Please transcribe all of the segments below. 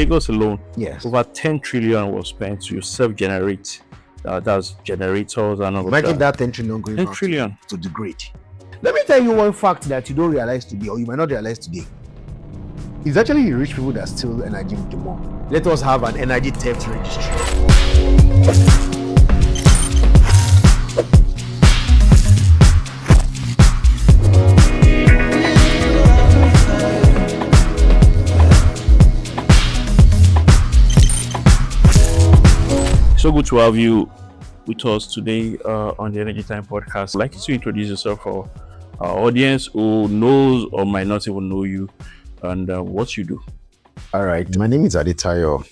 Lagos alone, Yes. over 10 trillion was spent to self-generate. That's generators and all Imagine of that. that 10 trillion going 10 back trillion. to the grid. Let me tell you one fact that you don't realize today, or you might not realize today. It's actually the rich people that steal energy with the more. Let us have an energy theft registry. So good to have you with us today on the Energy Time podcast. I'd like you to introduce yourself for our audience who knows or might not even know you and what you do. All right. My name is Adetayo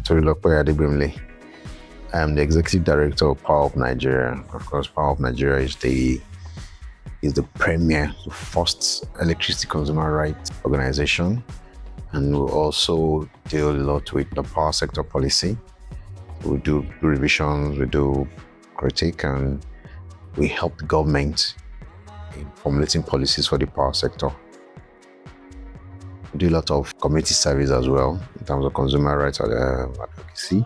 Adegbemle. I'm the executive director of Power of Nigeria. Of course, Power of Nigeria is the premier, the first electricity consumer rights organization, and we also deal a lot with the power sector policy. We do revisions, we do critique, and we help the government in formulating policies for the power sector. We do a lot of community service as well in terms of consumer rights advocacy.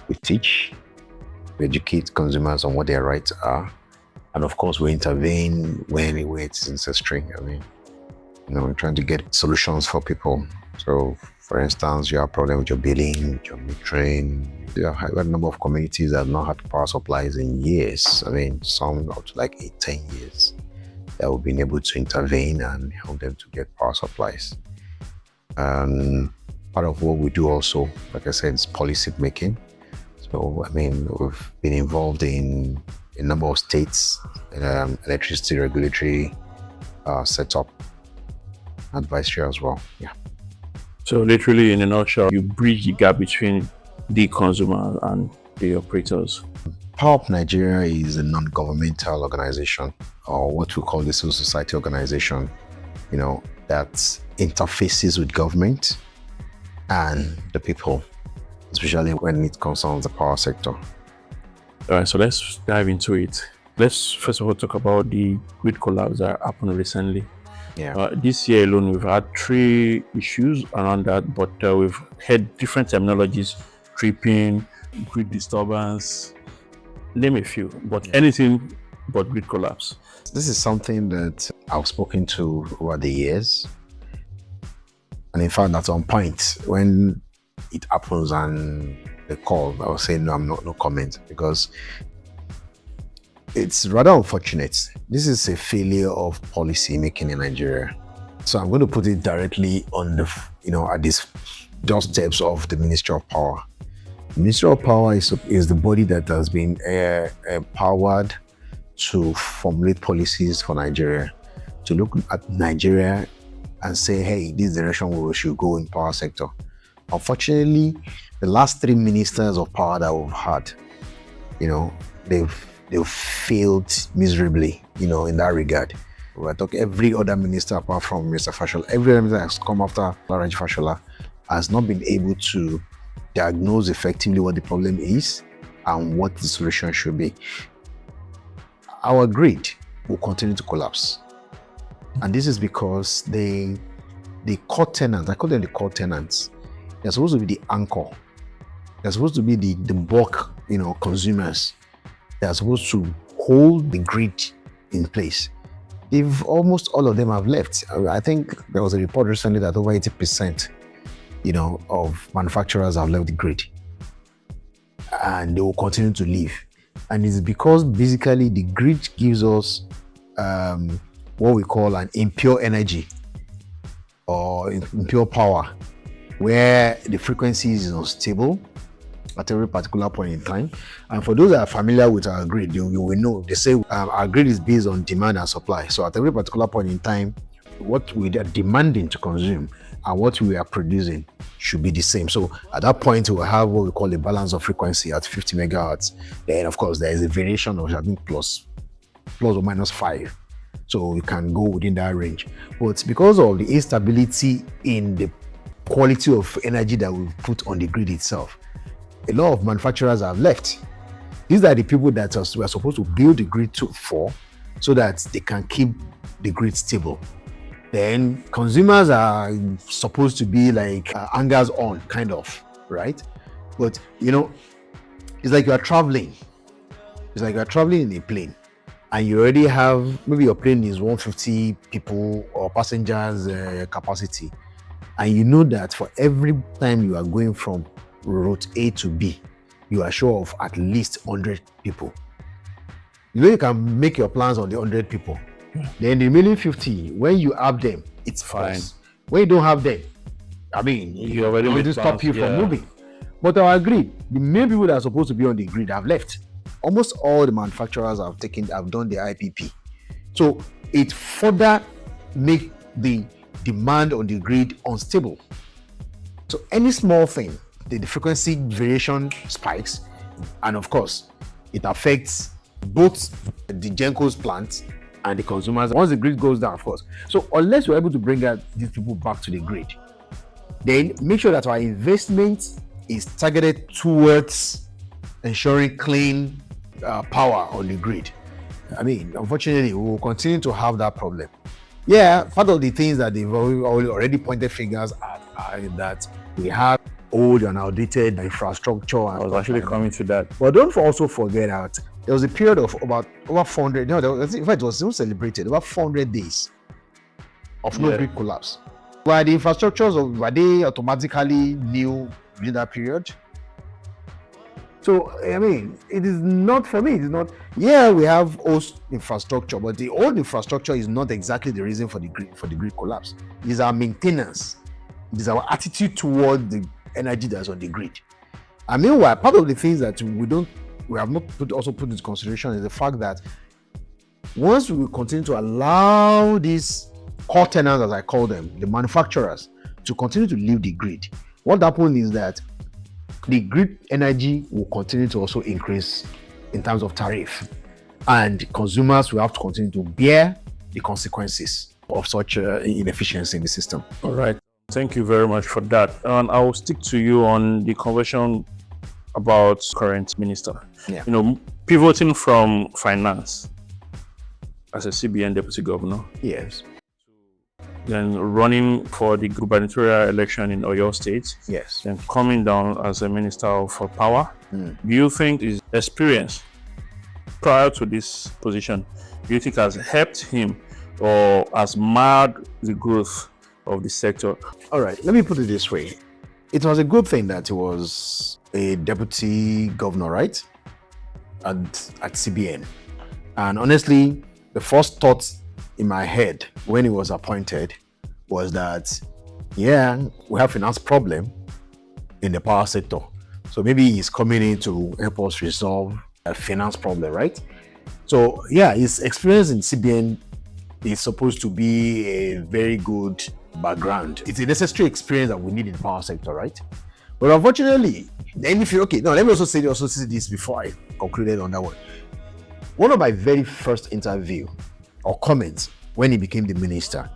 We teach, we educate consumers on what their rights are, and of course we intervene when it's necessary. We're trying to get solutions for people. So, for instance, you have a problem with your billing, with your metering. There are a number of communities that have not had power supplies in years. Some up to like 8-10 years. That we've been able to intervene and help them to get power supplies. And part of what we do also, like I said, is policy making. So, we've been involved in a number of states, electricity regulatory setup, advisory as well. Yeah. So literally, in a nutshell, you bridge the gap between the consumer and the operators. Power of Nigeria is a non-governmental organization, or what we call the civil society organization, that interfaces with government and the people, especially when it concerns the power sector. All right, so let's dive into it. Let's first of all talk about the grid collapse that happened recently. Yeah. This year alone, we've had 3 issues around that, but we've had different terminologies: tripping, grid disturbance, name a few, but anything but grid collapse. This is something that I've spoken to over the years. And in fact, at one point, when it happens and the call, I was saying, no comment, because it's rather unfortunate. This is a failure of policy making in Nigeria. So I'm going to put it directly on at these doorsteps of the Ministry of Power. The Ministry of Power is the body that has been empowered to formulate policies for Nigeria, to look at Nigeria and say, hey, this is the direction we should go in power sector. Unfortunately, the last 3 ministers of power that we've had, they've failed miserably, in that regard. We're talking every other minister apart from Mr. Fashola, every other minister that's come after Laraji Fashola has not been able to diagnose effectively what the problem is and what the solution should be. Our grid will continue to collapse. And this is because the core tenants, I call them the core tenants, they're supposed to be the anchor. They're supposed to be the bulk, consumers. They're supposed to hold the grid in place. If almost all of them have left. I think there was a report recently that over 80%, of manufacturers have left the grid, and they will continue to leave. And it's because basically the grid gives us what we call an impure energy or impure power, where the frequency is unstable at every particular point in time. And for those that are familiar with our grid, you will know, they say our grid is based on demand and supply. So at every particular point in time, what we are demanding to consume and what we are producing should be the same. So at that point, we'll have what we call a balance of frequency at 50 megahertz. Then of course, there is a variation of, I think, plus or minus 5. So we can go within that range. But because of the instability in the quality of energy that we've put on the grid itself, a lot of manufacturers have left. These are the people that we are supposed to build the grid for, so that they can keep the grid stable. Then consumers are supposed to be like hangers on, kind of, right? But it's like you are traveling. It's like you are traveling in a plane, and you already have, maybe your plane is 150 people or passengers capacity, and you know that for every time you are going from route A to B, you are sure of at least 100 people. You can make your plans on the 100 people. Then the remaining 50, when you have them, it's fine. When you don't have them, you already stop you from moving. But I agree, the main people that are supposed to be on the grid have left. Almost all the manufacturers have done the IPP. So it further make the demand on the grid unstable. So any small thing, the frequency variation spikes, and of course, it affects both the Genco's plants and the consumers once the grid goes down, of course. So unless we're able to bring these people back to the grid, then make sure that our investment is targeted towards ensuring clean power on the grid. Unfortunately, we will continue to have that problem. Yeah, part of the things that they've already pointed fingers at are that we have old and outdated infrastructure. I was actually coming to that. But don't also forget that there was a period of about over 400, in fact, it was still celebrated, about 400 days of no grid collapse. Were the infrastructures, were they automatically new during that period? So, it is not, for me, it is not, we have old infrastructure, but the old infrastructure is not exactly the reason for the grid collapse. It is our maintenance. It is our attitude toward the energy that's on the grid. And meanwhile, part of the things that we have not put into consideration is the fact that once we continue to allow these core tenants, as I call them, the manufacturers, to continue to leave the grid, what happens is that the grid energy will continue to also increase in terms of tariff, and consumers will have to continue to bear the consequences of such inefficiency in the system. All right. Thank you very much for that. And I will stick to you on the conversion about current minister. Yeah. Pivoting from finance as a CBN deputy governor. Yes. Then running for the gubernatorial election in Oyo State. Yes. Then coming down as a minister for power. Do you think his experience prior to this position, do you think has helped him or has marred the growth of the sector? All right, let me put it this way. It was a good thing that he was a deputy governor, right? At CBN. And honestly, the first thought in my head when he was appointed was that, we have finance problem in the power sector. So maybe he's coming in to help us resolve a finance problem, right? So his experience in CBN is supposed to be a very good background. It's a necessary experience that we need in the power sector, right? But unfortunately, then let me also say this before I concluded on that one. One of my very first interview or comments when he became the minister,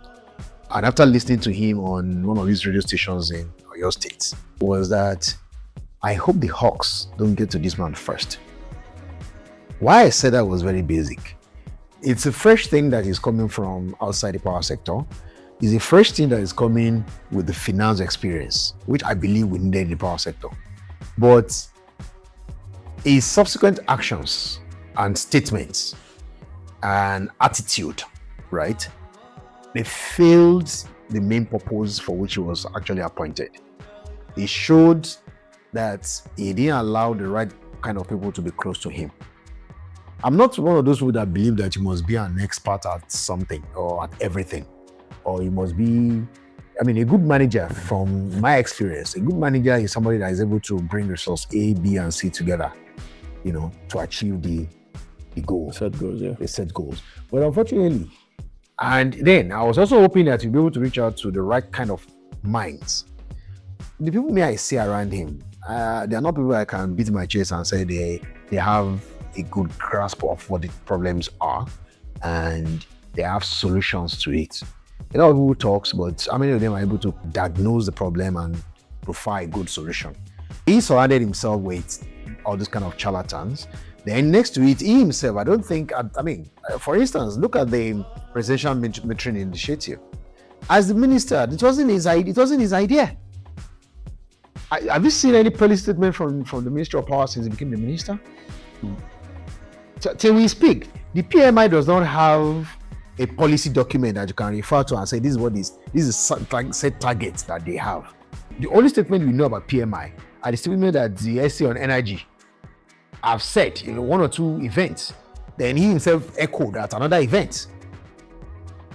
and after listening to him on one of his radio stations in Oyo State, was that I hope the Hawks don't get to this man first. Why I said that was very basic. It's a fresh thing that is coming from outside the power sector. It's a fresh thing that is coming with the finance experience, which I believe we needed in the power sector. But his subsequent actions and statements and attitude, right, they failed the main purpose for which he was actually appointed. He showed that he didn't allow the right kind of people to be close to him. I'm not one of those people that believe that you must be an expert at something or at everything, or you must be, a good manager, from my experience, a good manager is somebody that is able to bring resource A, B, and C together, to achieve the goal. Set goals, the set goals. But unfortunately, and then I was also hoping that you'll be able to reach out to the right kind of minds. The people I see around him, they are not people I can beat my chest and say they have a good grasp of what the problems are and they have solutions to it. A lot of people talks, but how many of them are able to diagnose the problem and provide a good solution? He surrounded himself with all these kind of charlatans. Then next to it, he himself, I don't think, for instance, look at the presidential metering initiative. as the minister, it wasn't his idea. Have you seen any policy statement from the Ministry of Power since he became the minister? Till we speak, the PMI does not have a policy document that you can refer to and say this is set targets that they have. The only statement we know about PMI are the statement that the SC on energy have said in one or two events. Then he himself echoed at another event.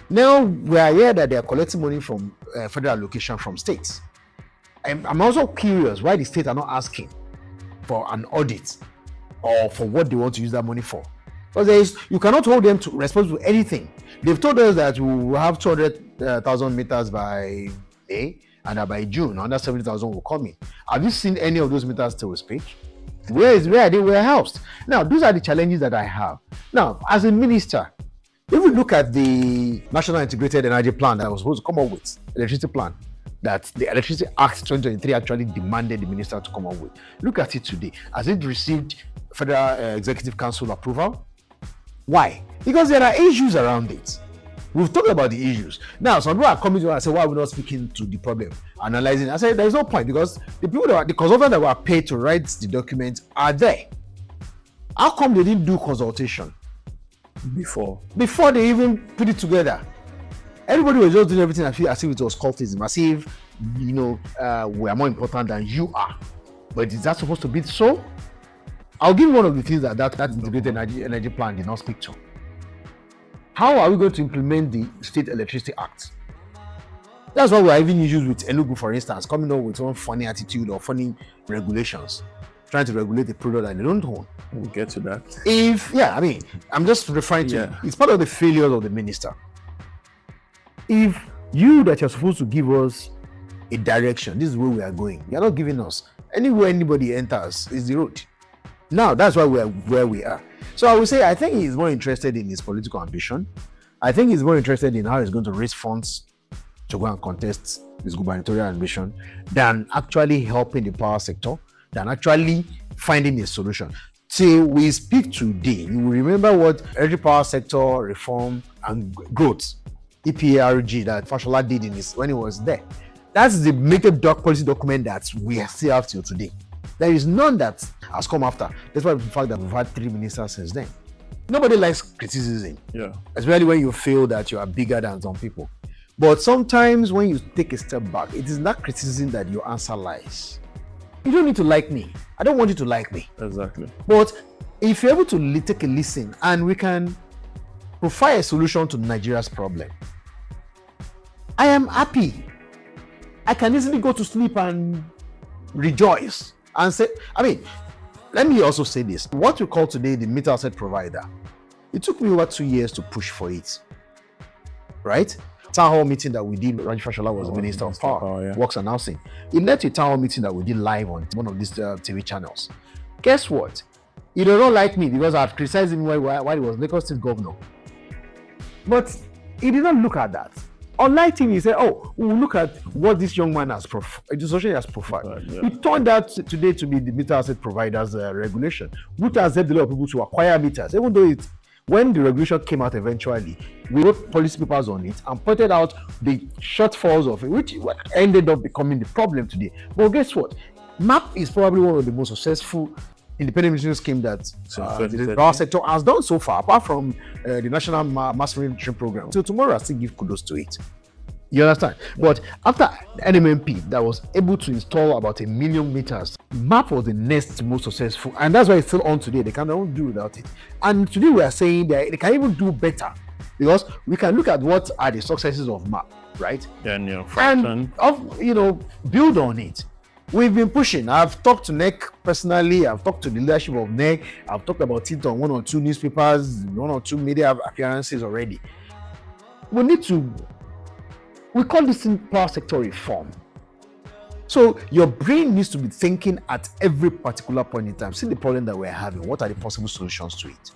Now we are aware that they are collecting money from federal allocation from states. I'm also curious why the states are not asking for an audit or for what they want to use that money for. Because you cannot hold them to responsible for anything. They've told us that we will have 200,000 meters by May, and that by June, under 70,000 will come in. Have you seen any of those meters till we speak? Where are they warehoused? Now, those are the challenges that I have. Now, as a minister, if we look at the National Integrated Energy Plan that was supposed to come up with, electricity plan, that the Electricity Act 2023 actually demanded the minister to come up with. Look at it today. Has it received Federal Executive Council approval? Why? Because there are issues around it. We've talked about the issues. Now, some people are coming to us and say, why are we not speaking to the problem? Analyzing. I said, there's no point because the consultants that were paid to write the document are there. How come they didn't do consultation? Before they even put it together? Everybody was just doing everything as if it was cultism, as if, we are more important than you are. But is that supposed to be so? I'll give you one of the things that integrated energy plan did not speak to. How are we going to implement the State Electricity Act? That's why we're having issues with Enugu, for instance, coming up with one funny attitude or funny regulations, trying to regulate the product that they don't own. We'll get to that. I'm just referring to it's part of the failures of the minister. If you that you're supposed to give us a direction, this is where we are going, you're not giving us. Anywhere anybody enters is the road. Now, that's why we are where we are. So I would say, I think he's more interested in his political ambition. I think he's more interested in how he's going to raise funds to go and contest his gubernatorial ambition than actually helping the power sector, than actually finding a solution. Till we speak today, you will remember what energy power sector reform and growth, EPRG, that Fashola did when he was there. That's the major policy document that we still have till today. There is none that has come after. That's why the fact that we've had 3 ministers since then. Nobody likes criticism. Yeah. Especially when you feel that you are bigger than some people. But sometimes when you take a step back, it is not criticism that your answer lies. You don't need to like me. I don't want you to like me. Exactly. But if you're able to take a listen and we can provide a solution to Nigeria's problem, I am happy. I can easily go to sleep and rejoice. And say, let me also say this. What we call today the meter asset provider, it took me over 2 years to push for it. Right? Town hall meeting that we did, Raji Fashola was the Minister of Power, Works Announcing. It led to a town hall meeting that we did live on one of these TV channels. Guess what? He does not like me because I've criticized him while he was Lagos State Governor. But he did not look at that. Unlike him, he said, we'll look at what this young man has profiled. He turned that today to be the meter asset providers regulation, which has helped a lot of people to acquire meters, even though when the regulation came out eventually, we wrote policy papers on it and pointed out the shortfalls of it, which ended up becoming the problem today. But guess what? MAP is probably one of the most successful independent monitoring scheme that the power sector has done so far, apart from the National Mass Monitoring Program. So tomorrow I still give kudos to it. You understand? But after NMMP that was able to install about 1 million meters, MAP was the next most successful, and that's why it's still on today. They cannot do without it. And today we are saying that they can even do better because we can look at what are the successes of MAP, right? Then build on it. We've been pushing. I've talked to NEC personally. I've talked to the leadership of NEC. I've talked about it on 1 or 2 newspapers, 1 or 2 media appearances already. We call this in power sector reform. So your brain needs to be thinking at every particular point in time. See the problem that we're having. What are the possible solutions to it?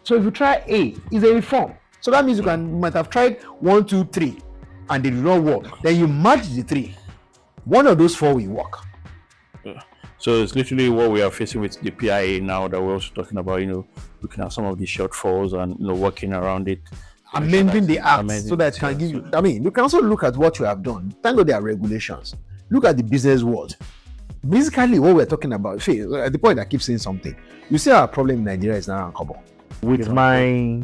So if you try A, it's a reform. So that means you might have tried 1, 2, 3, and they do not work. Then you match the 3. One of those 4 will work. So it's literally what we are facing with the PIA now that we're also talking about, looking at some of the shortfalls and working around it. amending the act Amending so that it, it can yeah. give you. I mean, you can also look at what you have done. Thank God there are regulations. Look at the business world. Basically, what we're talking about, see, at the point I keep saying something, you see our problem in Nigeria is now uncovered. With my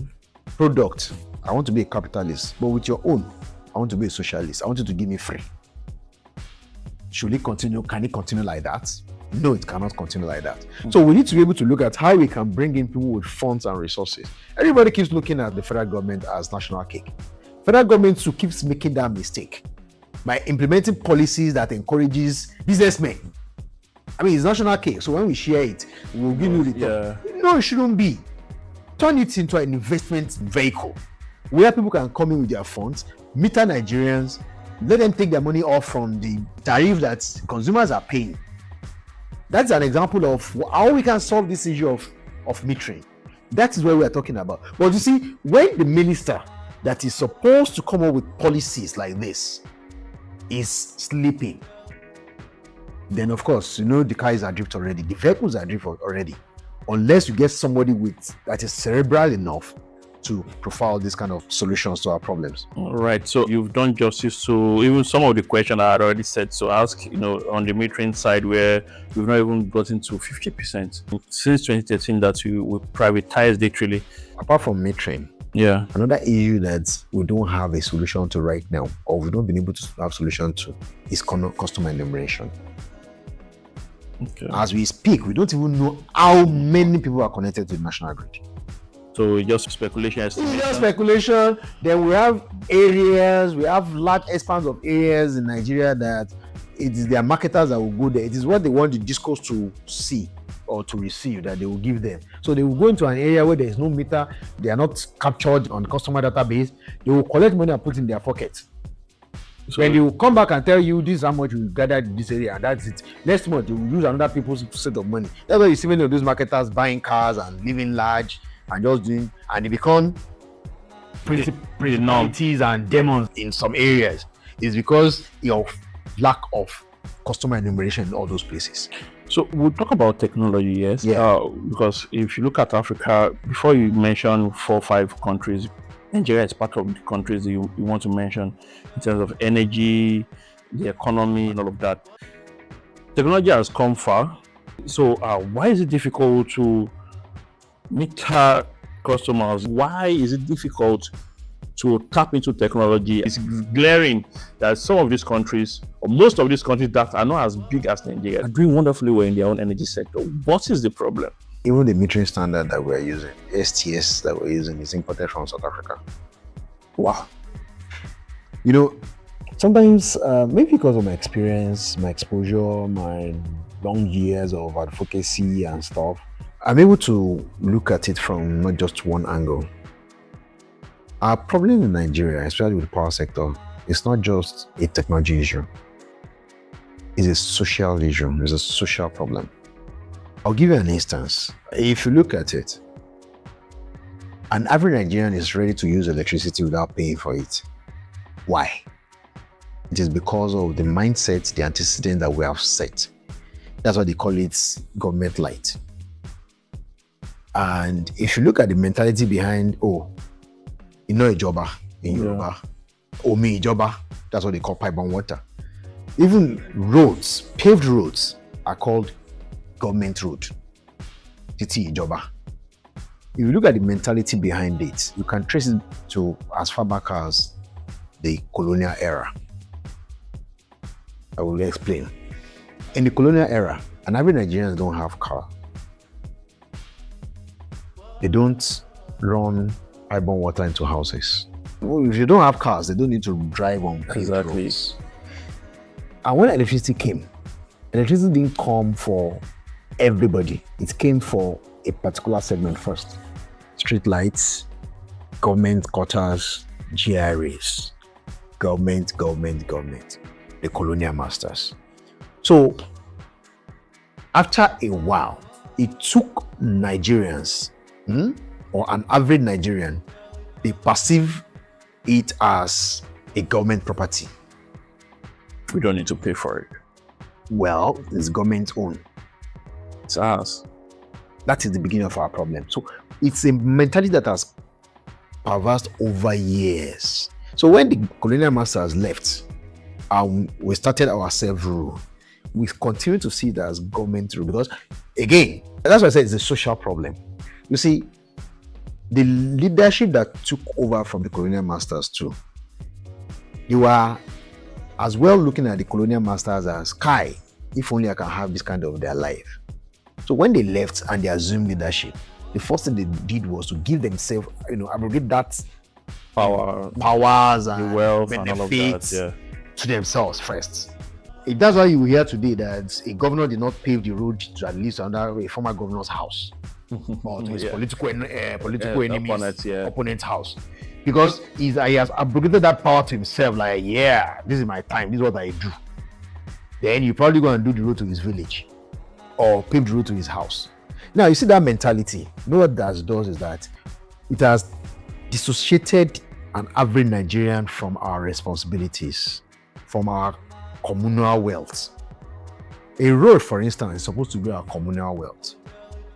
product, I want to be a capitalist, but with your own, I want to be a socialist. I want you to give me free. Should it continue? Can it continue like that? No, it cannot continue like that. So we need to be able to look at how we can bring in people with funds and resources. Everybody keeps looking at the federal government as national cake. Federal government too keeps making that mistake by implementing policies that encourages businessmen. I mean, it's national cake, so when we share it, we'll give you return. No, it shouldn't be. Turn it into an investment vehicle where people can come in with their funds, meter Nigerians, let them take their money off from the tariff that consumers are paying. That's an example of how we can solve this issue of metering. That is what we are talking about. But you see, when the minister that is supposed to come up with policies like this is sleeping, then of course, the car is adrift already. The vehicles are adrift already. Unless you get somebody that is cerebral enough to profile this kind of solutions to our problems. All right. So you've done justice to even some of the questions I had already said. So ask, on the metering side where we've not even gotten to 50%. Since 2013 that we privatized it really. Apart from metering, another issue that we don't have a solution to right now, or we've not been able to have solution to, is customer enumeration. Okay. As we speak, we don't even know how many people are connected to the national grid. So just speculation. It's just speculation. Then we have large expanse of areas in Nigeria that it is their marketers that will go there. It is what they want the discourse to see or to receive that they will give them. So they will go into an area where there is no meter, they are not captured on customer database, they will collect money and put in their pocket. So when they will come back and tell you this is how much we gathered in this area, and that's it. Next month they will use another people's set of money. That's why you see many of those marketers buying cars and living large and just doing, and they become principalities and demons in some areas. It's because of lack of customer enumeration in all those places. So we'll talk about technology, yes? Because if you look at Africa, before you mention 4 or 5 countries, Nigeria is part of the countries you want to mention in terms of energy, the economy, and all of that. Technology has come far. So why is it difficult to meter customers? Why is it difficult to tap into technology? It's glaring that some of these countries, or most of these countries that are not as big as Nigeria, are doing wonderfully well in their own energy sector. What is the problem? Even the metering standard that we're using, STS that we're using, is imported from South Africa. Wow. Sometimes, maybe because of my experience, my exposure, my long years of advocacy and stuff, I'm able to look at it from not just one angle. Our problem in Nigeria, especially with the power sector, is not just a technology issue. It's a social issue. It's a social problem. I'll give you an instance. If you look at it, an average Nigerian is ready to use electricity without paying for it. Why? It is because of the mindset, the antecedent that we have set. That's why they call it government light. And if you look at the mentality behind, Ijoba in Yoruba, Omi Ijoba, that's what they call pipe and water. Even roads, paved roads, are called government road, Titi Ijoba. If you look at the mentality behind it, you can trace it to as far back as the colonial era. I will explain. In the colonial era, an average Nigerians don't have car. They don't run pipe and water into houses. Well, if you don't have cars, they don't need to drive on paved roads. And when electricity came, electricity didn't come for everybody. It came for a particular segment first. Street lights, government quarters, GRAs, government, the colonial masters. So after a while, it took Nigerians, or an average Nigerian, they perceive it as a government property. We don't need to pay for it. Well, it's government owned. It's ours. That is the beginning of our problem. So it's a mentality that has perversed over years. So when the colonial masters left, we started our self-rule. We continue to see it as government rule because, again, that's why I said it's a social problem. You see, the leadership that took over from the colonial masters too, they were as well looking at the colonial masters as, Kai, if only I can have this kind of their life. So when they left and they assumed leadership, the first thing they did was to give themselves, abrogate that powers and the wealth benefits and all of that, yeah. to themselves first. That's why you hear today that a governor did not pave the road to at least under a former governor's house or to his political enemy's opponent's house, because he has abrogated that power to himself. Like, yeah, this is my time. This is what I do. Then you probably go and do the road to his village or pave the road to his house. Now you see that mentality. You know what that does is that it has dissociated an average Nigerian from our responsibilities, from our communal wealth. A road, for instance, is supposed to be our communal wealth.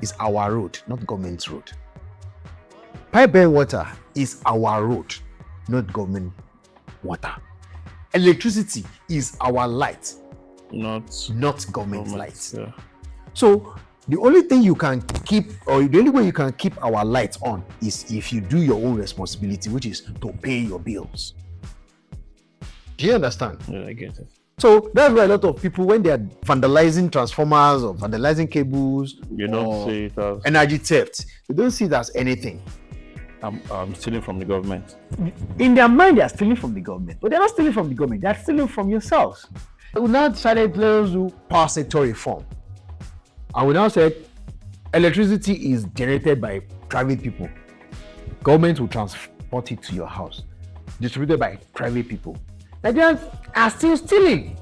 It's our road, not government road. Pipeline water is our road, not government water. Electricity is our light, not government light. Yeah. So the only thing you can keep, or the only way you can keep our lights on, is if you do your own responsibility, which is to pay your bills. Do you understand? Yeah, I get it. So that's why a lot of people, when they are vandalizing transformers or vandalizing cables, You don't see it as energy theft, they don't see it as anything. I'm stealing from the government. In their mind, they are stealing from the government, but they're not stealing from the government. They are stealing from yourselves. We now decided to do power sector reform, and we now said electricity is generated by private people. Government will transport it to your house, distributed by private people. Nigerians are still stealing.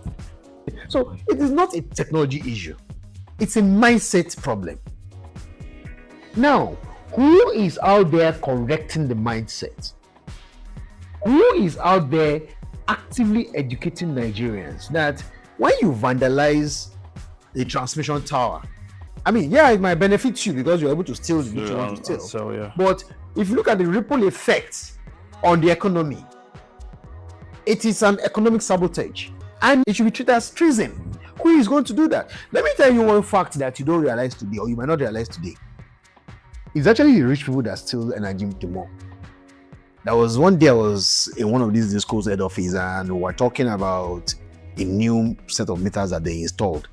So it is not a technology issue. It's a mindset problem. Now, who is out there correcting the mindset? Who is out there actively educating Nigerians that when you vandalize a transmission tower, I mean, yeah, it might benefit you because you're able to steal the you want to steal. So, yeah. But if you look at the ripple effects on the economy, it is an economic sabotage and it should be treated as treason. Who is going to do that? Let me tell you one fact that you don't realize today, or you might not realize today. It's actually the rich people that steal energy the more. There was one day I was in one of these discos head office and we were talking about a new set of meters that they installed,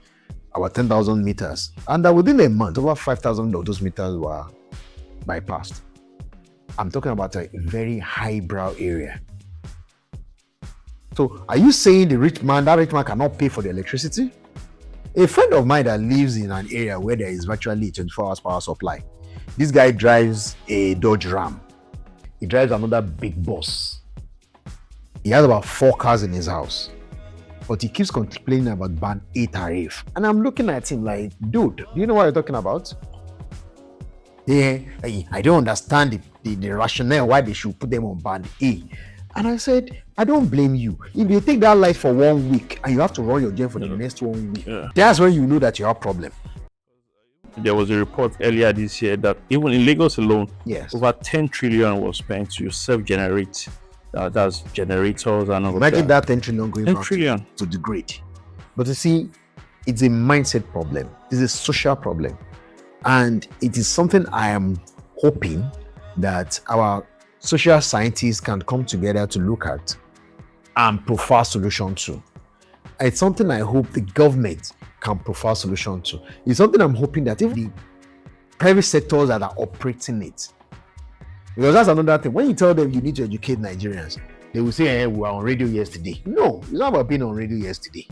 about 10,000 meters. And that within a month, over 5,000 of those meters were bypassed. I'm talking about a very highbrow area. So are you saying that rich man cannot pay for the electricity? A friend of mine that lives in an area where there is virtually 24 hours power supply, this guy drives a Dodge Ram. He drives another big bus. He has about 4 cars in his house. But he keeps complaining about band A tariff. And I'm looking at him like, dude, do you know what you're talking about? Yeah, I don't understand the rationale why they should put them on band A. And I said, I don't blame you. If you take that light for 1 week and you have to run your gen for the next 1 week, that's when you know that you have a problem. There was a report earlier this year that even in Lagos alone, yes, over 10 trillion was spent to self-generate. That's generators and all. Imagine that 10 trillion going 10 back trillion to the grid. But you see, it's a mindset problem. It's a social problem. And it is something I am hoping that our social scientists can come together to look at and provide solution to. It's something I hope the government can provide solution to. It's something I'm hoping that if the private sectors that are operating it, because that's another thing. When you tell them you need to educate Nigerians, they will say, hey, we were on radio yesterday. No, it's not about being on radio yesterday.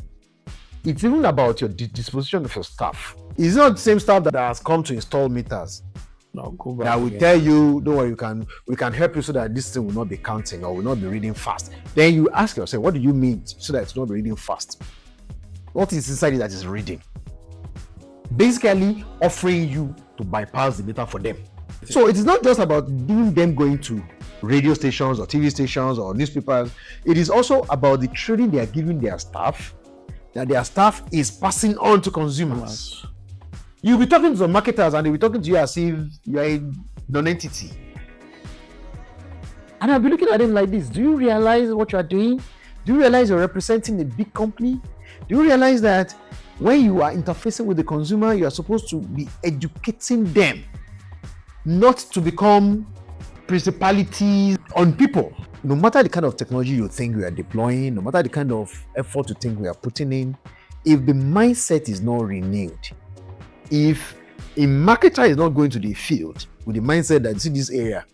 It's even about your disposition of your staff. It's not the same staff that has come to install meters. No, go back that will again. tell you, don't worry, we can help you so that this thing will not be counting or will not be reading fast. Then you ask yourself, what do you mean so that it's not reading fast? What is inside it that is reading? Basically offering you to bypass the meter for them. So it is not just about them going to radio stations or TV stations or newspapers. It is also about the training they are giving their staff, that their staff is passing on to consumers. You'll be talking to the marketers and they'll be talking to you as if you're a non-entity. And I'll be looking at them like this. Do you realize what you are doing? Do you realize you're representing a big company? Do you realize that when you are interfacing with the consumer, you are supposed to be educating them, not to become principalities on people? No matter the kind of technology you think we are deploying, no matter the kind of effort you think we are putting in, if the mindset is not renewed, if a marketer is not going to the field with the mindset that, see this area,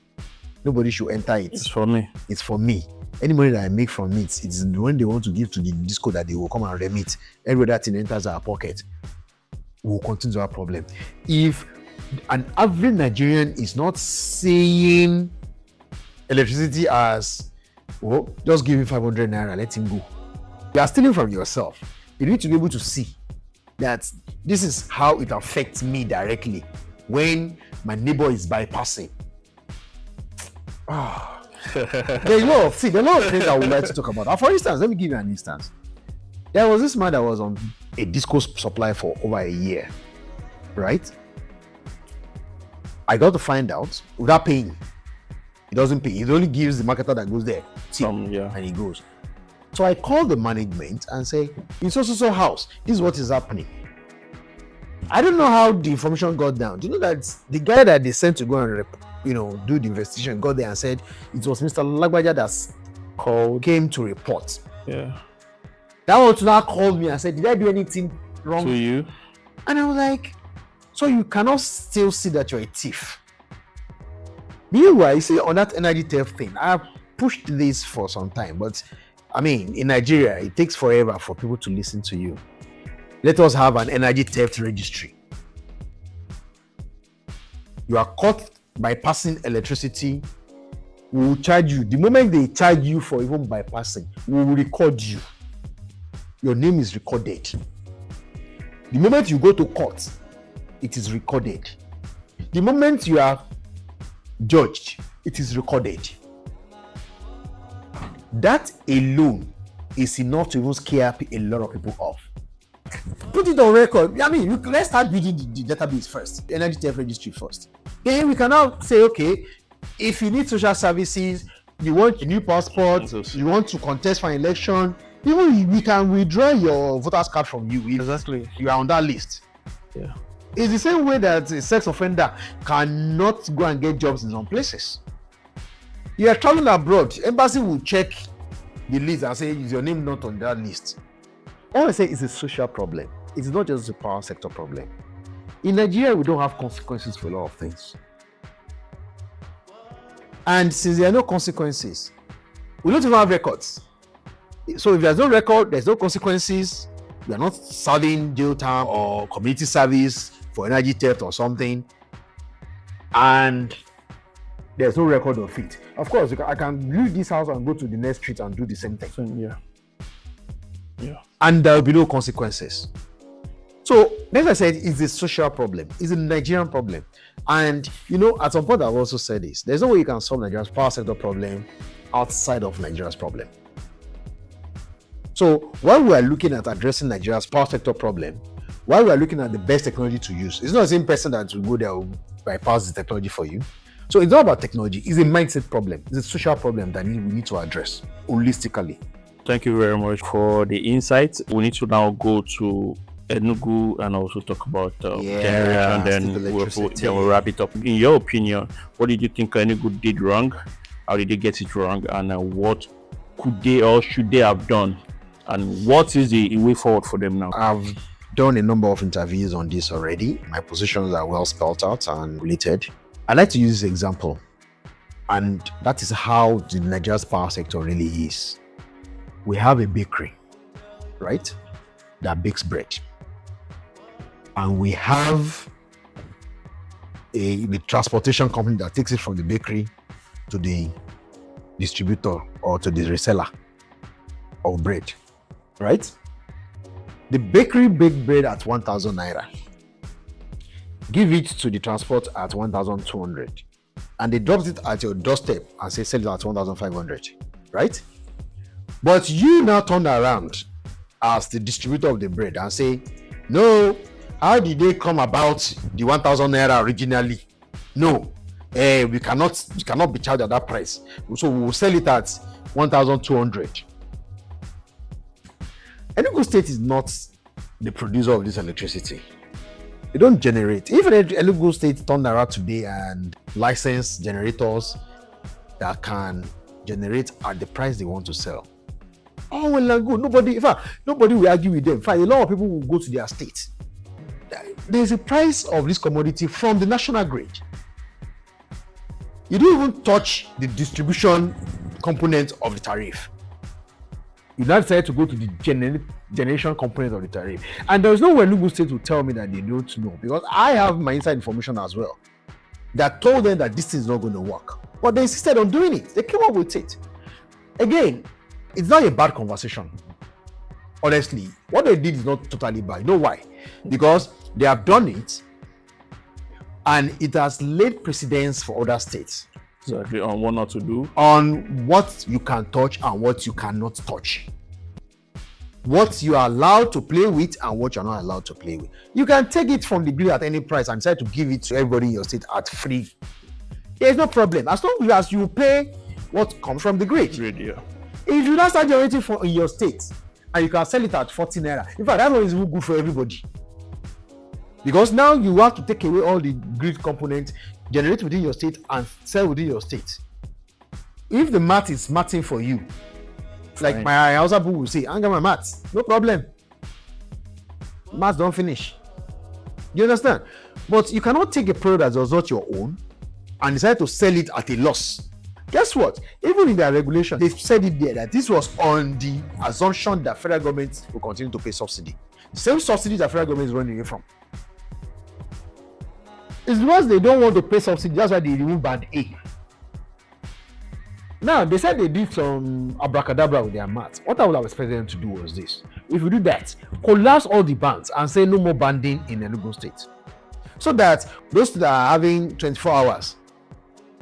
nobody should enter it. It's for me. It's for me. Any money that I make from it, it's when they want to give to the disco that they will come and remit. Every other thing enters our pocket. We will continue our problem. If an average Nigerian is not seeing electricity as, oh, just give him 500 naira, let him go. You are stealing from yourself. You need to be able to see that this is how it affects me directly when my neighbor is bypassing. There are a lot of things I would like to talk about. For instance, let me give you an instance. There was this man that was on a disco supply for over a year, right? I got to find out without paying. He doesn't pay. He only gives the marketer that goes there tip, and he goes. So I called the management and say, in so house, this is what is happening. I don't know how the information got down. Do you know that the guy that they sent to go and do the investigation got there and said it was Mr. Lagbaja that came to report. Yeah. That one now called me and said, did I do anything wrong to you? And I was like, so you cannot still see that you're a thief? Meanwhile, you see, on that energy theft thing, I've pushed this for some time, but I mean, in Nigeria, it takes forever for people to listen to you. Let us have an energy theft registry. You are caught bypassing electricity, we will charge you. The moment they charge you for even bypassing, we will record you. Your name is recorded. The moment you go to court, it is recorded. The moment you are judged, it is recorded. That alone is enough to even scare a lot of people off. Put it on record. I mean, let's start building the database first, the energy theft registry first. Then we can now say, okay, if you need social services, you want a new passport, you want to contest for an election, even we can withdraw your voter's card from you if Exactly. you are on that list. Yeah. It's the same way that a sex offender cannot go and get jobs in some places. You are traveling abroad, embassy will check the list and say, is your name not on that list? All I say is a social problem. It's not just a power sector problem. In Nigeria, we don't have consequences for a lot of things. And since there are no consequences, we don't even have records. So if there's no record, there's no consequences, we are not serving jail time or community service for energy theft or something, and there's no record of it. Of course, I can leave this house and go to the next street and do the same thing. Yeah. And there will be no consequences. So, as I said, it's a social problem. It's a Nigerian problem. And, at some point I've also said this. There's no way you can solve Nigeria's power sector problem outside of Nigeria's problem. So, while we are looking at addressing Nigeria's power sector problem, while we are looking at the best technology to use, it's not the same person that will go there will bypass the technology for you. So, it's not about technology. It's a mindset problem. It's a social problem that we need to address holistically. Thank you very much for the insights. We need to now go to Enugu and also talk about area, and then we'll wrap it up. In your opinion, what did you think Enugu did wrong? How did they get it wrong? And what could they or should they have done? And what is the way forward for them now? I've done a number of interviews on this already. My positions are well spelled out and related. I like to use this example, and that is how the Nigeria's power sector really is. We have a bakery, right, that bakes bread. And we have the transportation company that takes it from the bakery to the distributor or to the reseller of bread, right? The bakery baked bread at 1,000 naira. Give it to the transport at 1,200. And they drop it at your doorstep and say sell it at 1,500, right? But you now turn around as the distributor of the bread and say, no, how did they come about the 1,000 naira originally? No, we cannot be charged at that price. So we will sell it at 1,200. Enugu State is not the producer of this electricity. They don't generate. Even Enugu State turned around today and license generators that can generate at the price they want to sell. Oh, well and good. Nobody will argue with them. In fact, a lot of people will go to their state. There's a price of this commodity from the national grid. You don't even touch the distribution component of the tariff. You now decide to go to the generation component of the tariff. And there's no way Enugu State will tell me that they don't know, because I have my inside information as well that told them that this thing is not going to work. But they insisted on doing it. They came up with it. Again, it's not a bad conversation. Honestly, what they did is not totally bad. You know why? Because they have done it and it has laid precedence for other states. Exactly, on what not to do. On what you can touch and what you cannot touch. What you are allowed to play with and what you're not allowed to play with. You can take it from the grid at any price and decide to give it to everybody in your state at free. There's no problem. As long as you pay what comes from the grid. Yeah. If you not start generating in your state and you can sell it at 40 naira, in fact, that one is good for everybody. Because now you have to take away all the grid components, generate within your state and sell within your state. If the math is matching for you, fine. Like my Hausa people will say, I got my maths, no problem. Maths don't finish. You understand? But you cannot take a product that is not your own and decide to sell it at a loss. Guess what? Even in their regulation, they said it there that this was on the assumption that federal government will continue to pay subsidy. The same subsidies that federal government is running away from. It's because they don't want to pay subsidy. That's why they remove band A. Now, they said they did some abracadabra with their maths. What I would have expected them to do was this. If you do that, collapse all the bands and say no more banding in Enugu State. So that those that are having 24 hours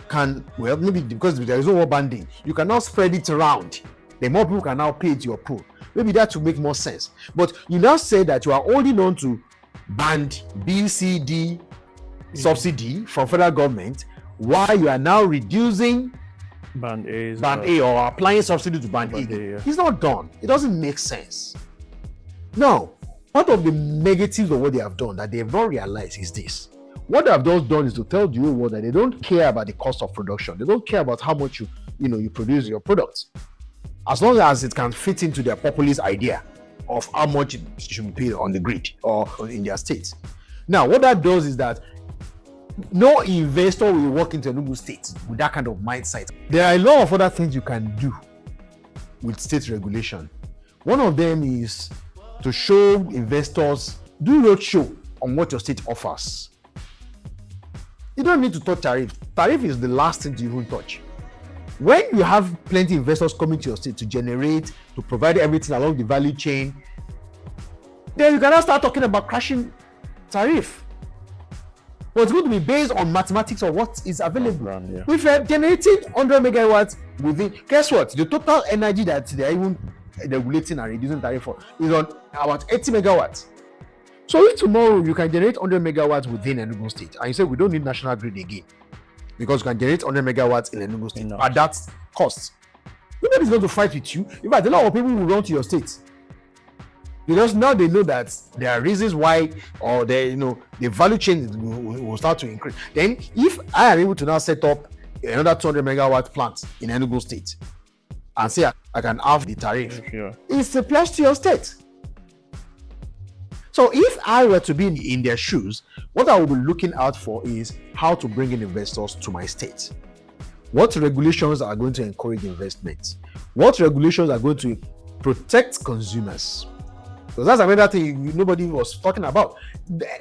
can, well, maybe because there is no more banding, you can now spread it around. The more people can now pay to your pool. Maybe that will make more sense. But you now say that you are holding on to band B, C, D, subsidy from federal government, while you are now reducing band A or applying subsidy to band A. Yeah. It's not done. It doesn't make sense. Now, part of the negatives of what they have done that they have not realized is this. What they have just done is to tell the whole world that they don't care about the cost of production. They don't care about how much you produce your products. As long as it can fit into their populist idea of how much it should be paid on the grid or in their states. Now, what that does is that no investor will walk into Enugu State with that kind of mindset. There are a lot of other things you can do with state regulation. One of them is to show investors, do roadshow on what your state offers. You don't need to touch tariff. Tariff is the last thing to even touch. When you have plenty of investors coming to your state to generate, to provide everything along the value chain, then you can now start talking about crashing tariff. But it's going to be based on mathematics of what is available. Yeah. If you're generating 100 megawatts within, guess what? The total energy that they're even regulating and reducing tariff for is on about 80 megawatts. So if tomorrow you can generate 100 megawatts within Enugu State, and you say we don't need national grid again, because you can generate 100 megawatts in Enugu State at that cost, nobody's going to fight with you. In fact, a lot of people will run to your state. Because now they know that there are reasons why, or the value chain will start to increase. Then, if I am able to now set up another 200 megawatt plant in Enugu State and say I can halve the tariff, it's a plus to your state. So, if I were to be in their shoes, what I would be looking out for is how to bring in investors to my state. What regulations are going to encourage investment? What regulations are going to protect consumers? Because that's another thing nobody was talking about.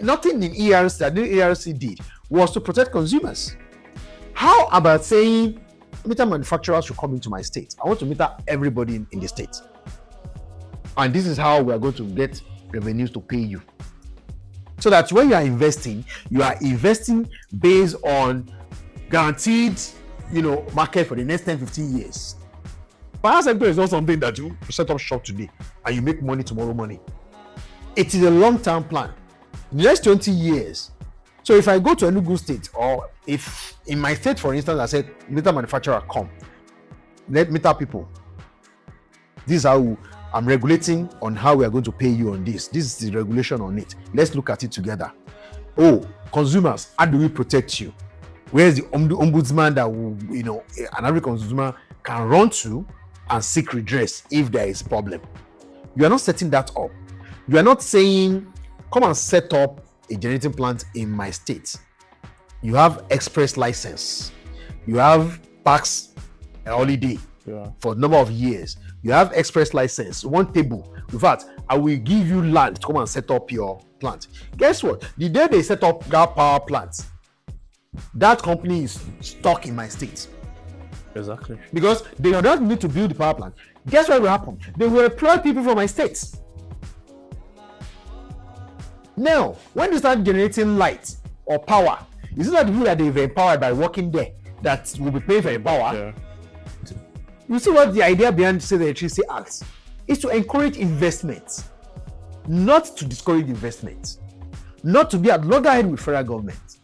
Nothing in ERC that the ERC did was to protect consumers. How about saying meter manufacturers should come into my state? I want to meter everybody in the state. And this is how we are going to get revenues to pay you. So that when you are investing based on guaranteed, market for the next 10, 15 years. Power sector is not something that you set up shop today and you make money tomorrow morning. It is a long-term plan. In the next 20 years, So if I go to Enugu State, or if in my state, for instance, I said, meter manufacturer, come, let meter people. This is how I'm regulating on how we are going to pay you on this. This is the regulation on it. Let's look at it together. Oh, consumers, how do we protect you? Where's the ombudsman that will, an average consumer can run to and seek redress if there is a problem? You are not setting that up. You are not saying, come and set up a generating plant in my state. You have express license. You have tax holiday for a number of years. You have express license, one table. In fact, I will give you land to come and set up your plant. Guess what? The day they set up that power plant, that company is stuck in my state. Exactly. Because they don't need to build the power plant. Guess what will happen? They will employ people from my state. Now, when they start generating light or power, is it not the people that they've empowered by working there that will be paying for the power? Yeah. You see what the idea behind the Electricity Act is: to encourage investment, not to discourage investment, not to be at loggerhead with federal government.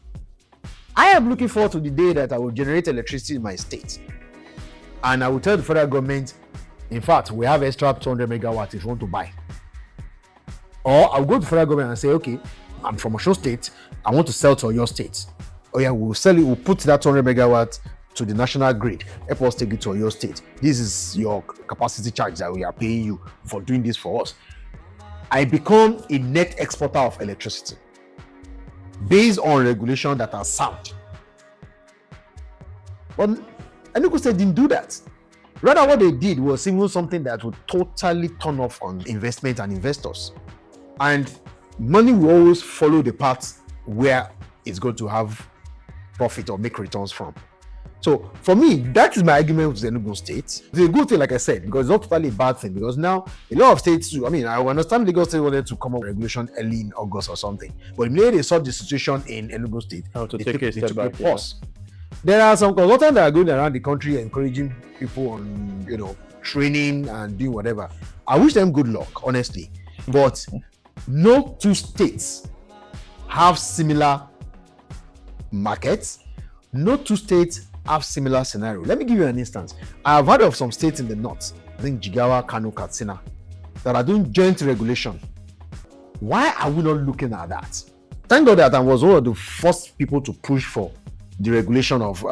I am looking forward to the day that I will generate electricity in my state, and I will tell the federal government, in fact, we have extra 200 megawatts if you want to buy. Or I'll go to the federal government and say, okay, I'm from Osun State, I want to sell to your state. Oh yeah, we'll sell it, we'll put that 200 megawatts to the national grid. Help us take it to your state. This is your capacity charge that we are paying you for doing this for us. I become a net exporter of electricity based on regulation that are sound. But Enugu State didn't do that. Rather, what they did was even something that would totally turn off on investment and investors. And money will always follow the path where it's going to have profit or make returns from. So for me, that is my argument with the Enugu State. It's a good thing, like I said, because it's not totally a bad thing. Because now a lot of states too, I understand Lagos State wanted to come up with regulation early in August or something. But immediately they saw the situation in Enugu State, they took a pause. There are some consultants that are going around the country encouraging people on, training and doing whatever. I wish them good luck, honestly. But no two states have similar markets. No two states have similar scenario. Let me give you an instance. I have heard of some states in the north, I think Jigawa, Kano, Katsina, that are doing joint regulation. Why are we not looking at that? Thank God that I was one of the first people to push for the regulation of,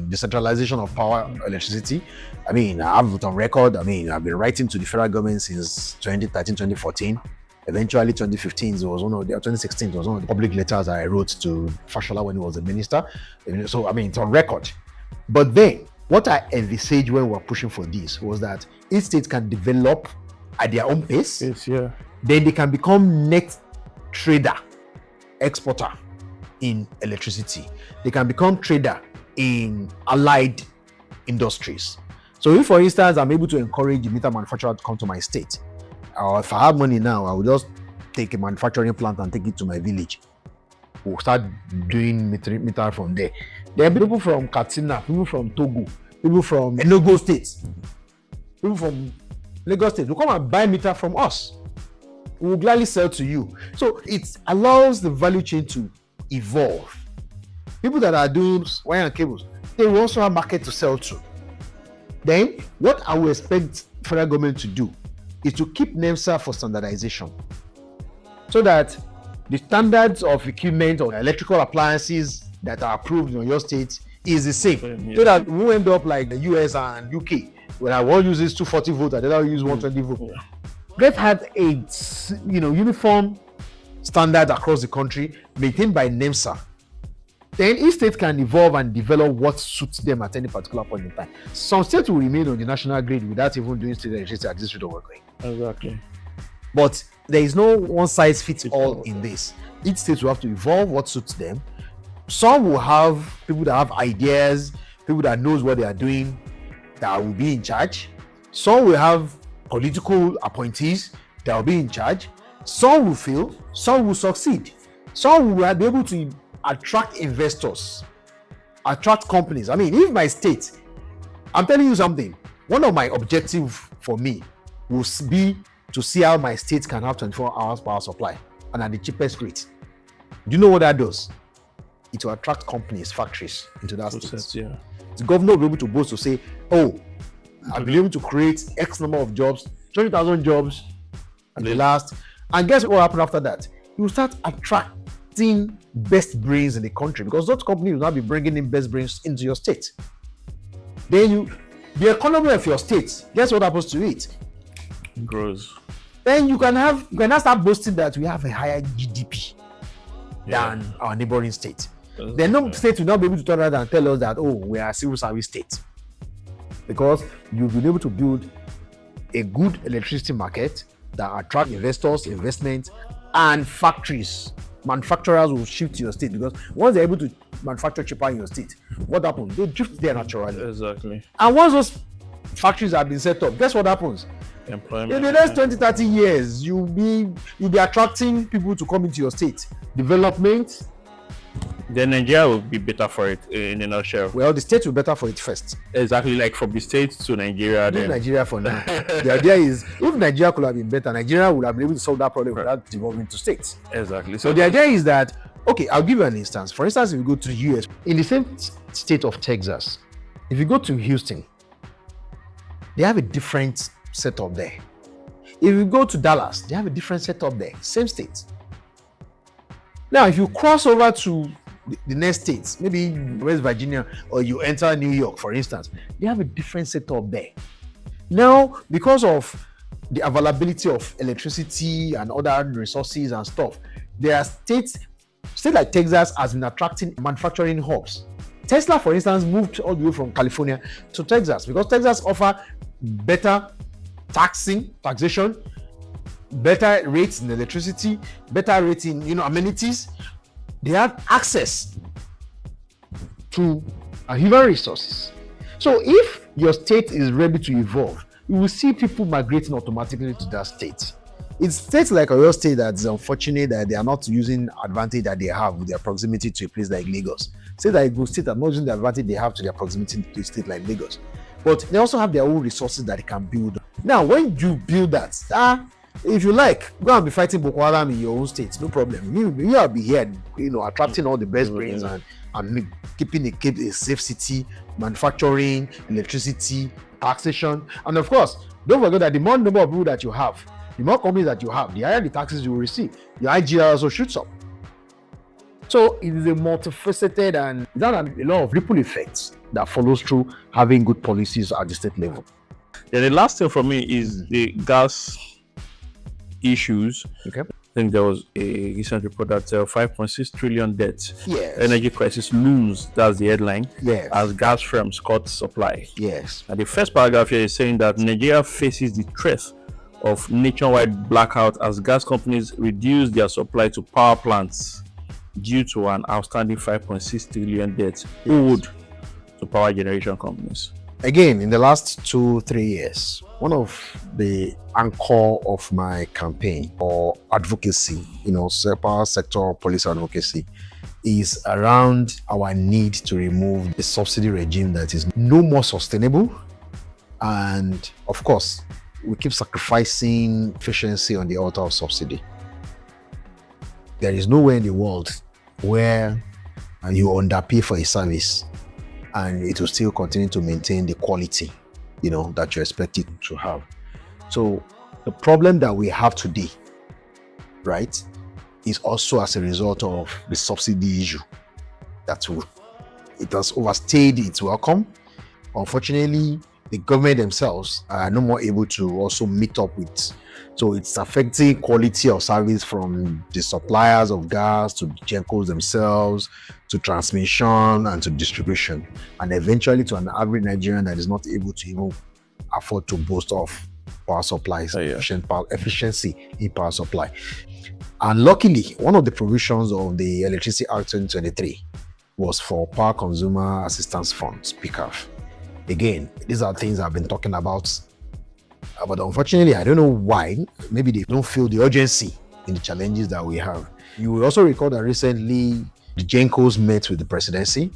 decentralization of power, electricity. I have it on record. I've been writing to the federal government since 2013, 2014. Eventually, 2015 was 2016 was one of the public letters I wrote to Fashola when he was a minister. So, it's on record. But then, what I envisaged when we were pushing for this was that each state can develop at their own pace. Yes, yeah. Then they can become net trader, exporter in electricity. They can become trader in allied industries. So if, for instance, I'm able to encourage the meter manufacturer to come to my state, or if I have money now, I will just take a manufacturing plant and take it to my village. We'll start doing meter from there. There are people from Katsina, people from Togo, people from Enugu State, people from Lagos State will come and buy meter from us. We will gladly sell to you. So it allows the value chain to evolve. People that are doing wire and cables, they will also have market to sell to. Then what I will expect federal government to do is to keep NEMSA for standardization, so that the standards of equipment or electrical appliances that are approved in your state is the same. Yeah. So that we won't end up like the US and UK, where one uses 240 volts and the other use 120 volts. Yeah. Let's have a uniform standard across the country maintained by NEMSA. Then each state can evolve and develop what suits them at any particular point in time. Some states will remain on the national grid without even doing state electricity at this rate of working. Exactly. But there is no one size fits all in this. Each state will have to evolve what suits them. Some will have people that have ideas, people that knows what they are doing, that will be in charge. Some will have political appointees that will be in charge. Some will fail, some will succeed. Some will be able to attract investors, attract companies. If my state, I'm telling you something, one of my objectives for me will be to see how my state can have 24 hours power supply and at the cheapest rate. Do you know what that does? it will attract companies, factories into that state. Yeah. The governor will be able to boast to say, oh, I've been able to create X number of jobs, 20,000 jobs at the last. And guess what will happen after that? You will start attracting best brains in the country, because those companies will now be bringing in best brains into your state. Then the economy of your state, guess what happens to it? It grows. Then you can now start boasting that we have a higher GDP than our neighboring state. Then no state will not be able to turn around and tell us that, oh, we are a civil service state. Because you've been able to build a good electricity market that attract investors, investment, and factories. Manufacturers will shift to your state, because once they're able to manufacture cheaper in your state, what happens? They drift there naturally. Exactly. And once those factories have been set up, guess what happens? Employment. In the next 20, 30 years, you'll be attracting people to come into your state. Development. Then Nigeria will be better for it in a nutshell. Well, the state will be better for it first. Exactly, like from the state to Nigeria. Leave Nigeria for now. The idea is, if Nigeria could have been better, Nigeria would have been able to solve that problem without devolving to states. Exactly. So the idea is that, okay, I'll give you an instance. For instance, if you go to the US, in the same state of Texas, if you go to Houston, they have a different setup there. If you go to Dallas, they have a different setup there. Same state. Now, if you cross over to the next states, maybe West Virginia, or you enter New York, for instance, they have a different setup there. Now, because of the availability of electricity and other resources and stuff, there are states like Texas has been attracting manufacturing hubs. Tesla, for instance, moved all the way from California to Texas because Texas offers better taxation, better rates in electricity, better rates in amenities. They have access to human resources. So if your state is ready to evolve, you will see people migrating automatically to that state. It's states like Oyo State that is unfortunate that they are not using advantage that they have with their proximity to a place like Lagos. States like Ogun State are not using the advantage they have to their proximity to a state like Lagos. But they also have their own resources that they can build. Now, when you build that, if you like, go and be fighting Boko Haram in your own state, no problem. You will be here, attracting all the best brains and keeping a safe city, manufacturing, electricity, taxation. And of course, don't forget that the more number of people that you have, the more companies that you have, the higher the taxes you will receive. Your IGR also shoots up. So it is a multifaceted and there are a lot of ripple effects that follows through having good policies at the state level. Yeah, the last thing for me is the gas issues. Okay. I think there was a recent report that 5.6 trillion debt. Yes. Energy crisis lose. That's the headline. Yes. As gas firms cut supply. Yes. And the first paragraph here is saying that Nigeria faces the threat of nationwide blackout as gas companies reduce their supply to power plants due to an outstanding 5.6 trillion debt owed to power generation companies. Again, in the last 2-3 years, one of the anchor of my campaign or advocacy, power sector policy advocacy, is around our need to remove the subsidy regime that is no more sustainable. And of course, we keep sacrificing efficiency on the altar of subsidy. There is nowhere in the world where you underpay for a service and it will still continue to maintain the quality, that you expect it to have. So the problem that we have today, right, is also as a result of the subsidy issue it has overstayed its welcome. Unfortunately, the government themselves are no more able to also meet up with. So it's affecting quality of service from the suppliers of gas to the gencos themselves, to transmission and to distribution, and eventually to an average Nigerian that is not able to even afford to boast of power supplies, efficiency in power supply. And luckily, one of the provisions of the Electricity Act 2023 was for Power Consumer Assistance Funds, PCAF. Again, these are things I've been talking about, but unfortunately, I don't know why. Maybe they don't feel the urgency in the challenges that we have. You will also recall that recently the gencos met with the presidency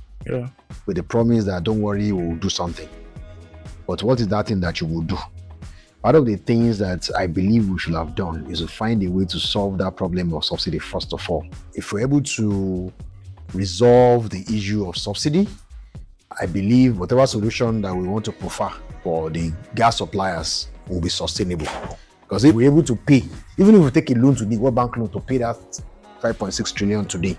with the promise that don't worry, we'll do something. But what is that thing that you will do? Part of the things that I believe we should have done is to find a way to solve that problem of subsidy first of all. If we're able to resolve the issue of subsidy. I believe whatever solution that we want to prefer for the gas suppliers will be sustainable. Because if we're able to pay, even if we take a loan today, World Bank loan to pay that 5.6 trillion today,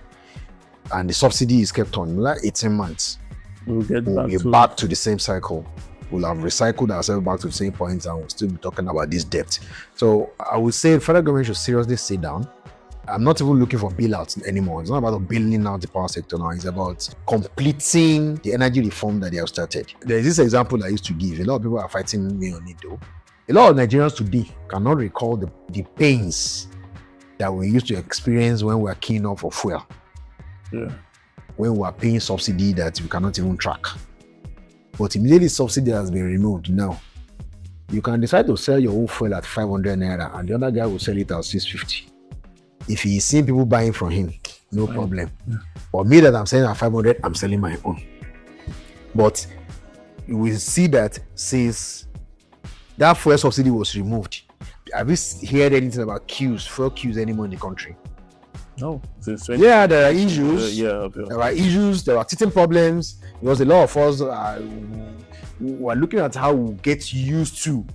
and the subsidy is kept on, like 18 months, we'll get back to the same cycle. We'll have recycled ourselves back to the same point, and we'll still be talking about this debt. So I would say the federal government should seriously sit down. I'm not even looking for bailouts anymore. It's not about bailing out the power sector now. It's about completing the energy reform that they have started. There's this example I used to give. A lot of people are fighting me on it though. A lot of Nigerians today cannot recall the pains that we used to experience when we were keying up for fuel. Yeah. When we are paying subsidy that we cannot even track. But immediately subsidy has been removed now. You can decide to sell your own fuel at 500 naira and the other guy will sell it at 650. If he's seeing people buying from him, no problem. Yeah. But me that I'm selling at 500, I'm selling my own. But you will see that since that fuel subsidy was removed, have you heard anything about fuel queues anymore in the country? No. Yeah, there are issues. Yeah. There are issues. There are teething problems. Because a lot of us were looking at how we get used to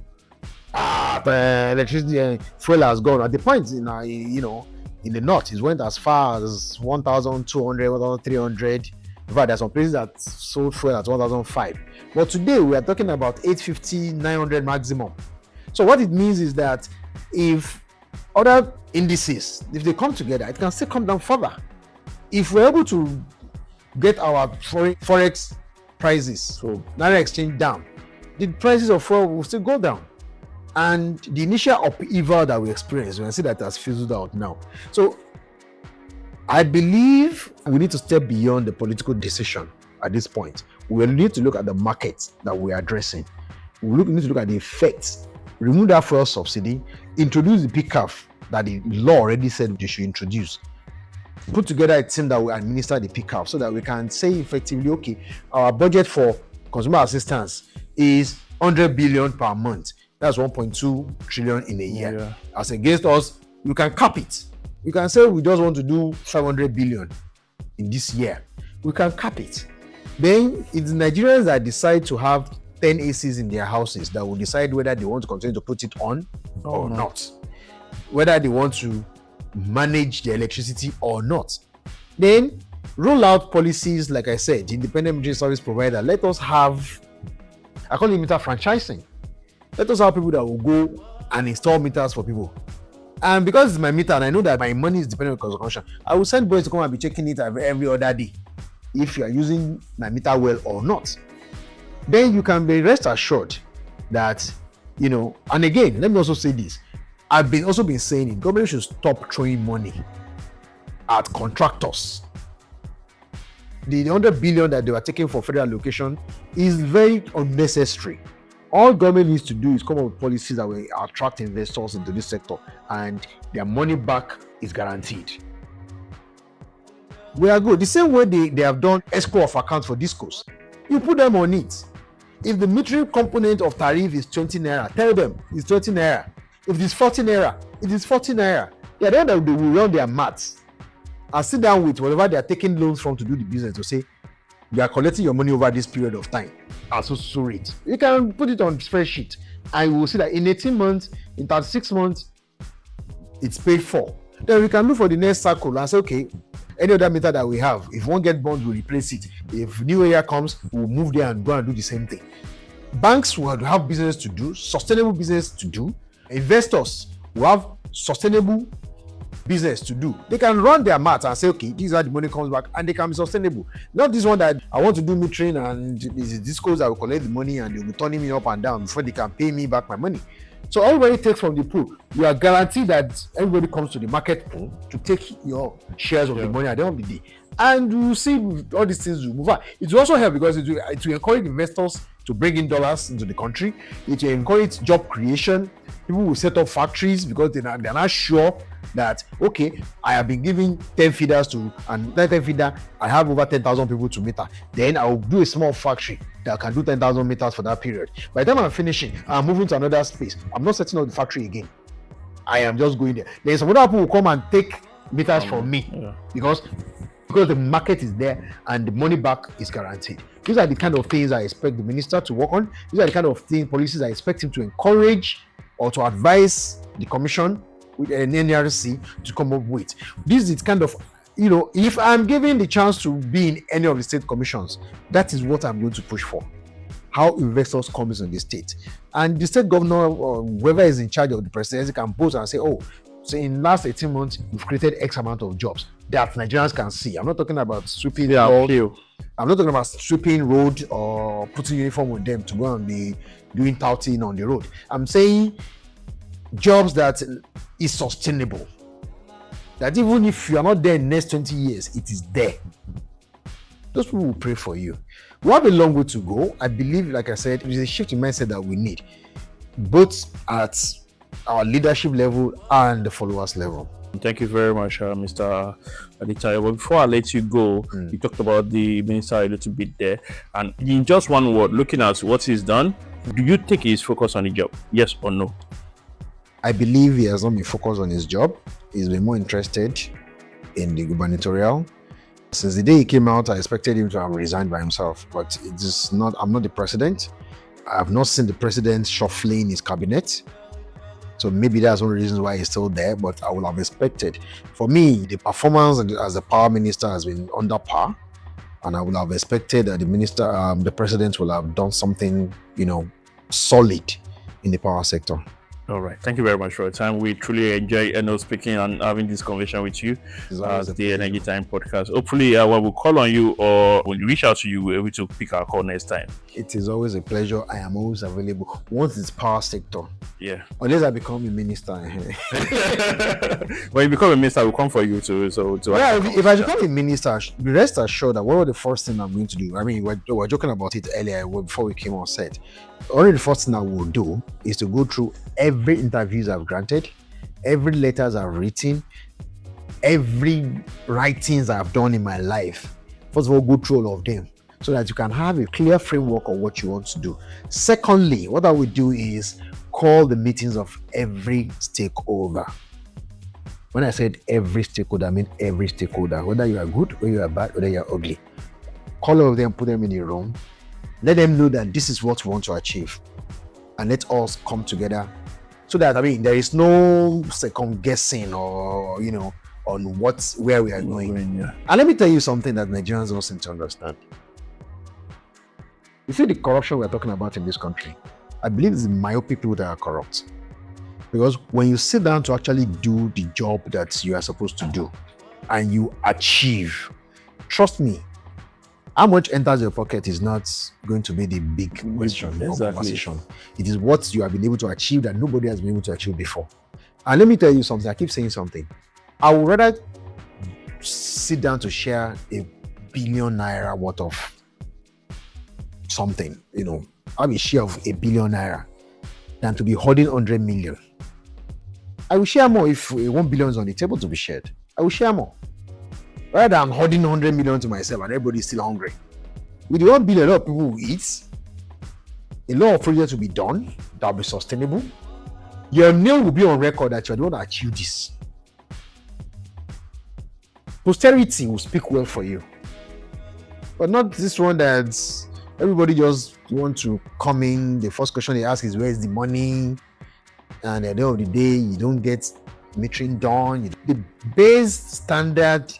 the electricity and fuel has gone. At the point in the north, it went as far as 1,200, 1,300. In fact, there are some places that sold fuel at 1,005. But today we are talking about 850, 900 maximum. So what it means is that if other indices, if they come together, it can still come down further. If we're able to get our forex prices, so naira exchange down, the prices of fuel will still go down. And the initial upheaval that we experienced, we can see that it has fizzled out now. So I believe we need to step beyond the political decision at this point. We need to look at the market that we are addressing. We need to look at the effects. Remove that fuel subsidy, introduce the PCAF that the law already said they should introduce. Put together a team that will administer the PCAF so that we can say effectively, okay, our budget for consumer assistance is 100 billion per month. That's 1.2 trillion in a year. Yeah. As against us, you can cap it. You can say we just want to do 500 billion in this year. We can cap it. Then it's Nigerians that decide to have 10 ACs in their houses that will decide whether they want to continue to put it on or not. Whether they want to manage the electricity or not. Then roll out policies, like I said, the independent meter service provider. Let us have, I call it meter franchising. Let us have people that will go and install meters for people. And because it's my meter and I know that my money is dependent on consumption, I will send boys to come and be checking it every other day if you are using my meter well or not. Then you can be rest assured that, and again, let me also say this. I've also been saying it, government should stop throwing money at contractors. The 100 billion that they were taking for federal allocation is very unnecessary. All government needs to do is come up with policies that will attract investors into this sector and their money back is guaranteed. We are good. The same way they have done escrow of accounts for discos. You put them on it. If the metering component of tariff is 20 naira, tell them it's 20 naira. If it's 40 naira, it is 40 naira. Yeah, then they will run their maths and sit down with whatever they are taking loans from to do the business to say, you are collecting your money over this period of time at so rate. You can put it on spreadsheet and you will see that in 18 months, in 36 months, it's paid for. Then we can look for the next cycle and say, okay, any other meter that we have, if one get bonds, we'll replace it. If new area comes, we'll move there and go and do the same thing. Banks will have business to do, sustainable business to do. Investors will have sustainable business to do. They can run their math and say, okay, this is how the money comes back, and they can be sustainable. Not this one that I want to do metering and this goes, I will collect the money and they'll be turning me up and down before they can pay me back my money. So everybody takes from the pool. You are guaranteed that everybody comes to the market pool to take your shares of the money at the end of the day. And you see all these things will move on. It will also help because it will encourage investors to bring in dollars into the country. It will encourage job creation. People will set up factories because they're not sure that, okay, I have been giving 10 feeders to, and that 10 feeder, I have over 10,000 people to meter. Then I will do a small factory that can do 10,000 meters for that period. By the time I'm finishing, I'm moving to another space. I'm not setting up the factory again. I am just going there. Then some other people will come and take meters from me because because the market is there and the money back is guaranteed. These are the kind of things I expect the minister to work on. These are the kind of policies I expect him to encourage or to advise the commission with an NRC to come up with. This is kind of, if I'm given the chance to be in any of the state commissions, that is what I'm going to push for. How investors come in the state. And the state governor or whoever is in charge of the presidency can post and say, so in last 18 months, we've created X amount of jobs that Nigerians can see. I'm not talking about sweeping road. I'm not talking about sweeping road or putting uniform on them to go and be doing touting on the road. I'm saying jobs that is sustainable. That even if you are not there in the next 20 years, it is there. Those people will pray for you. We have a long way to go. I believe, like I said, it is a shift in mindset that we need, both at our leadership level and the followers level. Thank you very much, Mr. Adetayo. But before I let you go, you talked about the minister a little bit there. And in just one word, looking at what he's done, do you think he's focused on the job? Yes or no? I believe he has not been focused on his job. He's been more interested in the gubernatorial. Since the day he came out, I expected him to have resigned by himself. But it is not. I'm not the president. I have not seen the president shuffling his cabinet. So maybe that's one of the reasons why he's still there, but I would have expected. For me, the performance as the power minister has been under par, and I would have expected that the president will have done something, solid in the power sector. All right. Thank you very much for your time. We truly enjoy speaking and having this conversation with you as the Energy Time podcast. Hopefully, when we call on you or when we reach out to you, we're able to pick our call next time. It is always a pleasure. I am always available. Once it's power sector. Yeah. Unless I become a minister. When you become a minister, we'll come for you too. If I become a minister, be rest assured that what was the first thing I'm going to do? I mean, we were joking about it earlier before we came on set. Only the first thing I will do is to go through every interviews I've granted, every letters I've written, every writings I've done in my life. First of all, go through all of them so that you can have a clear framework of what you want to do. Secondly, what I will do is call the meetings of every stakeholder. When I said every stakeholder, I mean every stakeholder, whether you are good, whether you are bad, whether you are ugly. Call all of them, put them in a room. Let them know that this is what we want to achieve. And let us come together so that, there is no second guessing or, on where we are going. And let me tell you something that Nigerians don't seem to understand. You see the corruption we're talking about in this country, I believe it's the myopic people that are corrupt. Because when you sit down to actually do the job that you are supposed to do and you achieve, trust me, how much enters your pocket is not going to be the big question or conversation. It is what you have been able to achieve that nobody has been able to achieve before. And let me tell you something, I keep saying something. I would rather sit down to share £1 billion worth of something, have a share of £1 billion than to be holding 100 million. I will share more if 1 billion is on the table to be shared. I will share more. Rather than holding 100 million to myself and everybody is still hungry. With the 1 billion, a lot of people will eat. A lot of projects will be done that will be sustainable. Your name will be on record that you are the one that achieved this. Posterity will speak well for you. But not this one that everybody just want to come in. The first question they ask is, where's the money? And at the end of the day, you don't get metering done. The base standard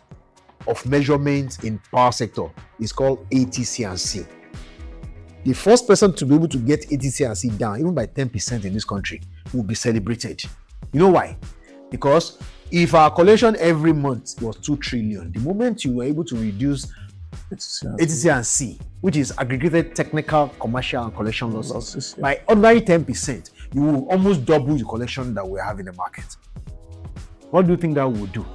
of measurement in power sector is called ATC&C. The first person to be able to get ATC&C down, even by 10% in this country, will be celebrated. You know why? Because if our collection every month was 2 trillion, the moment you were able to reduce ATC&C, which is aggregated technical, commercial, and collection losses, by ordinary 10%, you will almost double the collection that we have in the market. What do you think that will do?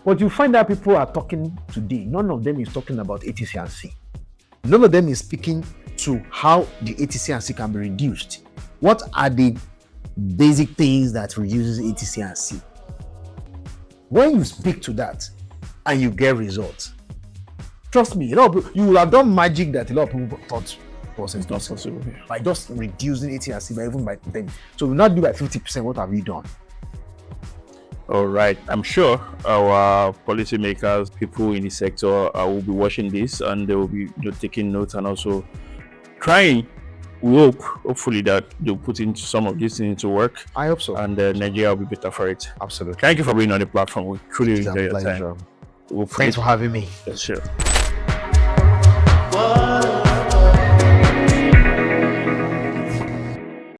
But you find that people are talking today, none of them is talking about ATC&C. None of them is speaking to how the ATC&C can be reduced. What are the basic things that reduces ATC&C? When you speak to that and you get results, trust me, a lot of people, you will have done magic that a lot of people thought was impossible by just reducing ATC&C by even by 10. So we not do by 50%. What have you done? All right. I'm sure our policymakers, people in the sector, will be watching this, and they will be taking notes and also trying. We hope, hopefully, that they'll put into some of these things into work. I hope so. And Nigeria will be better for it. Absolutely. Thank you for being on the platform. We truly It's a enjoy your pleasure. time. Thanks for having me. Yes, sure.